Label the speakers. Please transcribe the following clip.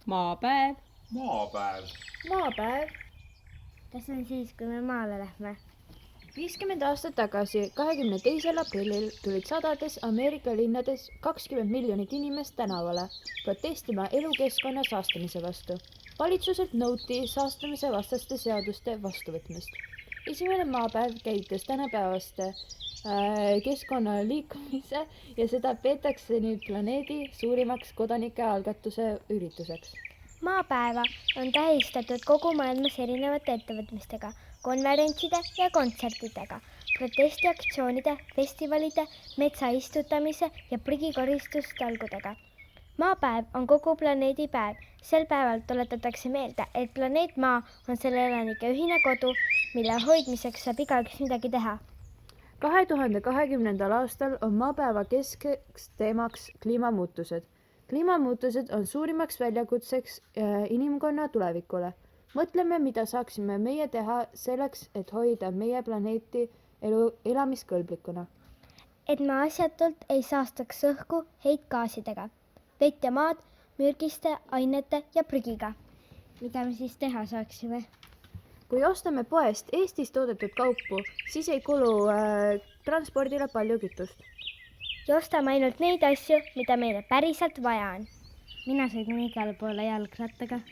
Speaker 1: Maapäev.
Speaker 2: Maapäev.
Speaker 3: Maapäev.
Speaker 4: Kas on siis, kui me maale lähme?
Speaker 3: 50 aastat tagasi, 22. aprillil tulid sadades Ameerika linnades 20 miljonit inimest tänavale protestima elukeskkonna saastamise vastu. Valitsuselt nõuti saastamise vastaste seaduste vastuvõtmist. Esimene maapäev käitus tänapäevaste keskkonna liikumise ja seda peetakse nüüd planeedi suurimaks kodanike algatuse ürituseks.
Speaker 4: Maapäeva on tähistatud kogu maailmas erinevate ettevõtmistega, konverentside ja kontsertidega, protestiaktsioonide, festivalide, metsa istutamise ja prügikoristustalgudega. Maapäev on kogu planeedi päev. Sel päeval tuletatakse meelde, et planeet Maa on selle elanike ühine kodu, mille hoidmiseks saab igaüks midagi teha.
Speaker 3: 2020. aastal on maapäeva keskeks teemaks kliimamuutused. Kliimamuutused on suurimaks väljakutseks inimkonna tulevikule. Mõtleme, mida saaksime meie teha selleks, et hoida meie planeeti elamiskõlblikuna.
Speaker 4: Et me asjatult ei saastaks õhku heitgaasidega, vett ja maad, mürgiste ainete ja prügiga. Mida me siis teha saaksime?
Speaker 3: Kui ostame poest Eestis toodetud kaupu, siis ei kulu transpordile palju kütust.
Speaker 4: Ja ostame ainult neid asju, mida meile päriselt vaja on. Mina sõidan igale poole jalgrattaga.